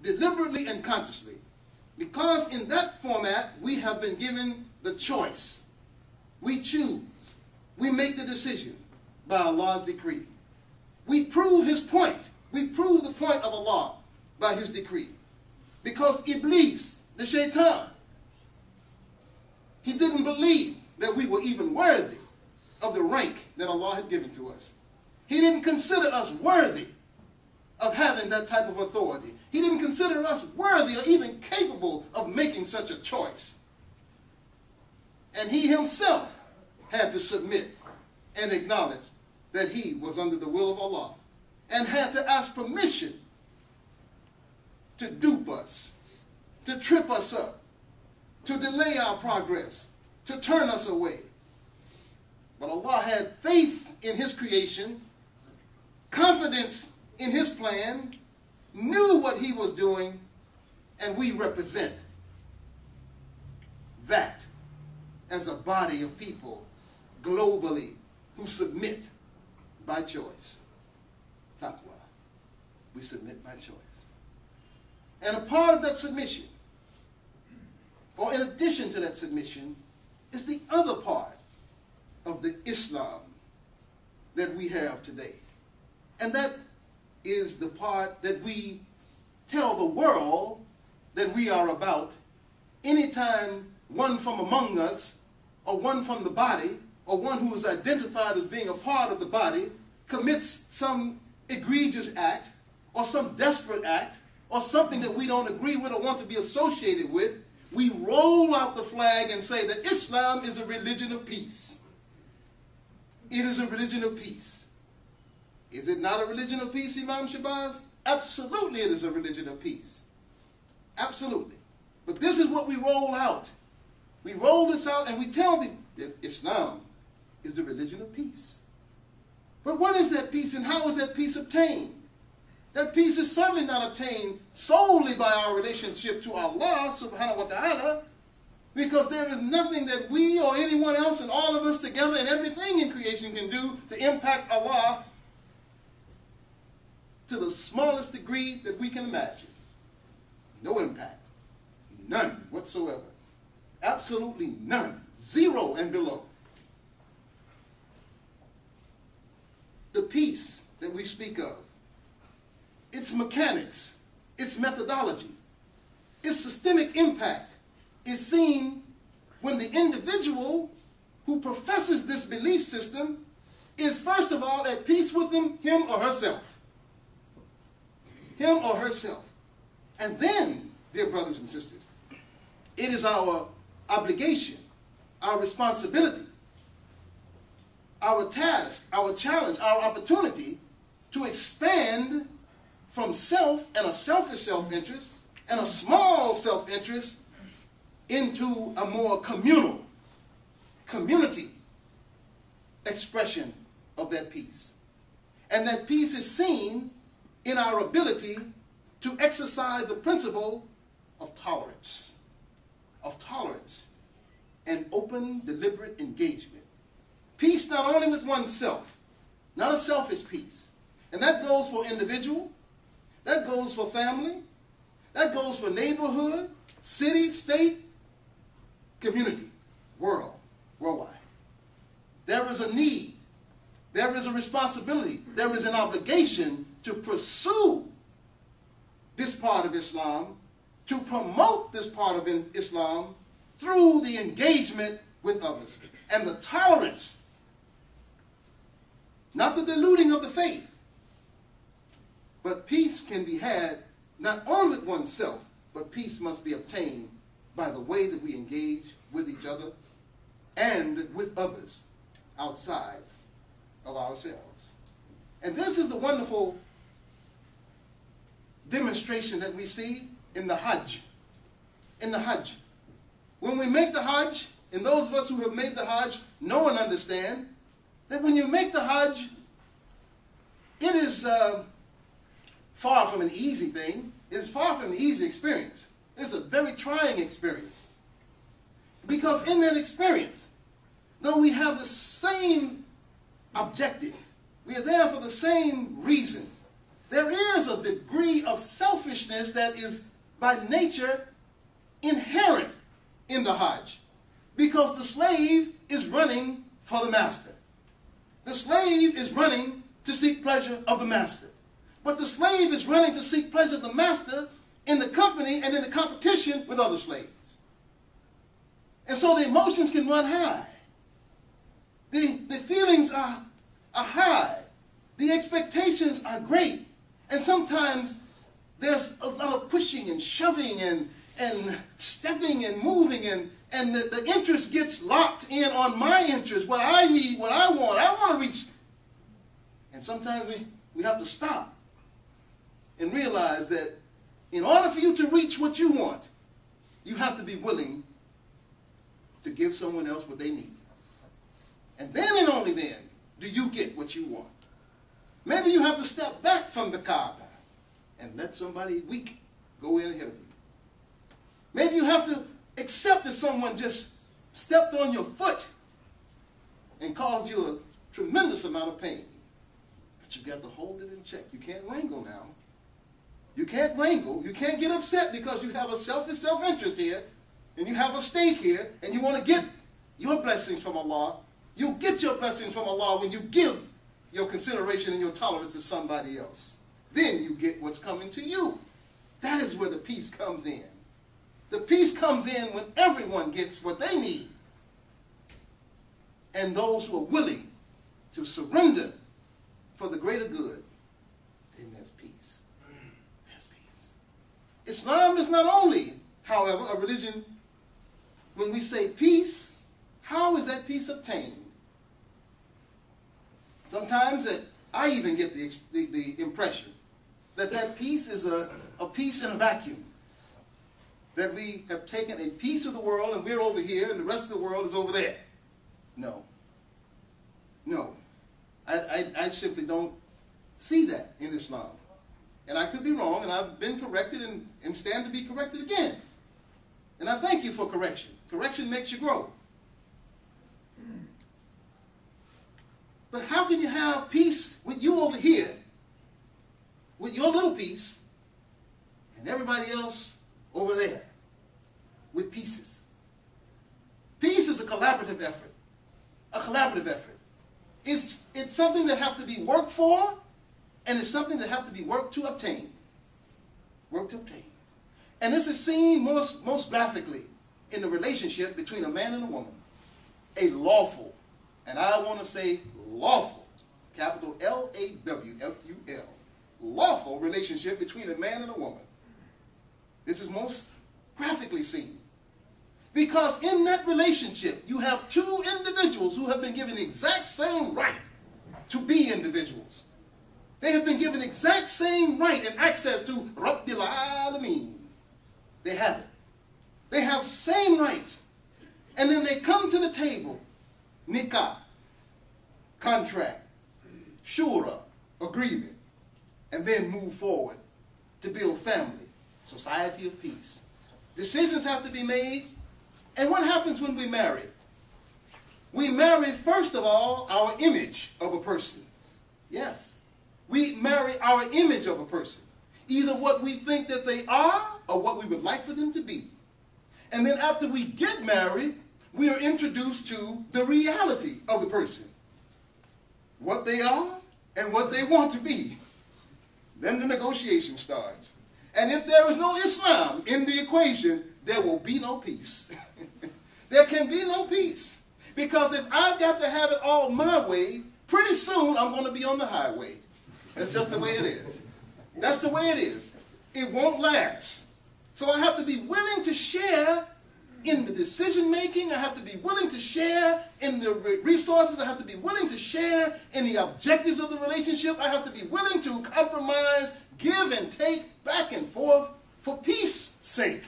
deliberately and consciously, because in that format we have been given the choice. We choose. We make the decision by Allah's decree. We prove his point. We prove the point of Allah by his decree. Because Iblis, the shaitan, he didn't believe that we were even worthy of the rank that Allah had given to us. He didn't consider us worthy of having that type of authority. He didn't consider us worthy or even capable of making such a choice. And he himself had to submit and acknowledge that he was under the will of Allah, and had to ask permission to dupe us, to trip us up, to delay our progress, to turn us away. But Allah had faith in his creation, confidence in his plan, knew what he was doing, and we represent that as a body of people globally who submit by choice. Taqwa. We submit by choice. And a part of that submission, or in addition to that submission, is the other part of the Islam that we have today. And that is the part that we tell the world that we are about anytime one from among us, or one from the body, or one who is identified as being a part of the body, commits some egregious act, or some desperate act, or something that we don't agree with or want to be associated with, we roll out the flag and say that Islam is a religion of peace. It is a religion of peace. Is it not a religion of peace, Imam Shabazz? Absolutely it is a religion of peace. Absolutely. But this is what we roll out. We roll this out and we tell people that Islam is the religion of peace. But what is that peace, and how is that peace obtained? That peace is certainly not obtained solely by our relationship to Allah subhanahu wa ta'ala, because there is nothing that we or anyone else and all of us together and everything in creation can do to impact Allah to the smallest degree that we can imagine. No impact. None whatsoever. Absolutely none. Zero and below. The peace that we speak of, its mechanics, its methodology, its systemic impact is seen when the individual who professes this belief system is first of all at peace with him or herself. Him or herself. And then, dear brothers and sisters, it is our obligation, our responsibility, our task, our challenge, our opportunity to expand from self and a selfish self-interest and a small self-interest into a more community expression of that peace. And that peace is seen in our ability to exercise the principle of tolerance and open, deliberate engagement. Peace not only with oneself, not a selfish peace. And that goes for individual, that goes for family, that goes for neighborhood, city, state, community, worldwide. There is a need, there is a responsibility, there is an obligation to pursue this part of Islam, to promote this part of Islam through the engagement with others. And the tolerance, not the diluting of the faith, but peace can be had not only with oneself, but peace must be obtained by the way that we engage with each other and with others outside of ourselves. And this is the wonderful demonstration that we see in the Hajj. In the Hajj. When we make the Hajj, and those of us who have made the Hajj know and understand that when you make the Hajj, it is far from an easy thing. It is far from an easy experience. It's a very trying experience. Because in that experience, though we have the same objective, we are there for the same reason, there is a degree of selfishness that is by nature inherent in the Hajj, because the slave is running for the master. The slave is running to seek pleasure of the master. But the slave is running to seek pleasure of the master in the company and in the competition with other slaves. And so the emotions can run high. The feelings are high. The expectations are great. And sometimes there's a lot of pushing and shoving and stepping and moving, and the interest gets locked in on my interest, what I need, what I want to reach. And sometimes we have to stop and realize that in order for you to reach what you want, you have to be willing to give someone else what they need. And then and only then do you get what you want. Maybe you have to step back from the Kaaba and let somebody weak go in ahead of you. Maybe you have to accept that someone just stepped on your foot and caused you a tremendous amount of pain. But you've got to hold it in check. You can't wrangle now. You can't wrangle. You can't get upset because you have a selfish self-interest here, and you have a stake here, and you want to get your blessings from Allah. You get your blessings from Allah when you give your consideration and your tolerance to somebody else. Then you get what's coming to you. That is where the peace comes in. The peace comes in when everyone gets what they need. And those who are willing to surrender for the greater good, then there's peace. There's peace. Islam is not only, however, a religion. When we say peace, how is that peace obtained? Sometimes I even get the impression that peace is a peace in a vacuum. That we have taken a piece of the world and we're over here and the rest of the world is over there. No. No. I simply don't see that in Islam. And I could be wrong, and I've been corrected and stand to be corrected again. And I thank you for correction. Correction makes you grow. But how can you have peace with you over here, with your little piece, and everybody else over there with pieces? Peace is a collaborative effort. A collaborative effort. It's something that has to be worked for, and it's something that has to be worked to obtain. Work to obtain. And this is seen most graphically in the relationship between a man and a woman. A lawful, and I want to say lawful, capital L-A-W-F-U-L, lawful relationship between a man and a woman. This is most graphically seen. Because in that relationship, you have two individuals who have been given the exact same right to be individuals. They have been given the exact same right and access to Rabbil Alameen. They have it. They have same rights. And then they come to the table, nikah, contract, shura, agreement, and then move forward to build family, society of peace. Decisions have to be made. And what happens when we marry? We marry, first of all, our image of a person. Yes. We marry our image of a person. Either what we think that they are or what we would like for them to be. And then after we get married, we are introduced to the reality of the person. What they are and what they want to be. Then the negotiation starts. And if there is no Islam in the equation, there will be no peace. There can be no peace. Because if I've got to have it all my way, pretty soon I'm going to be on the highway. That's just the way it is. That's the way it is. It won't last. So I have to be willing to share in the decision making. I have to be willing to share in the resources. I have to be willing to share in the objectives of the relationship. I have to be willing to compromise, give and take back and forth for peace sake.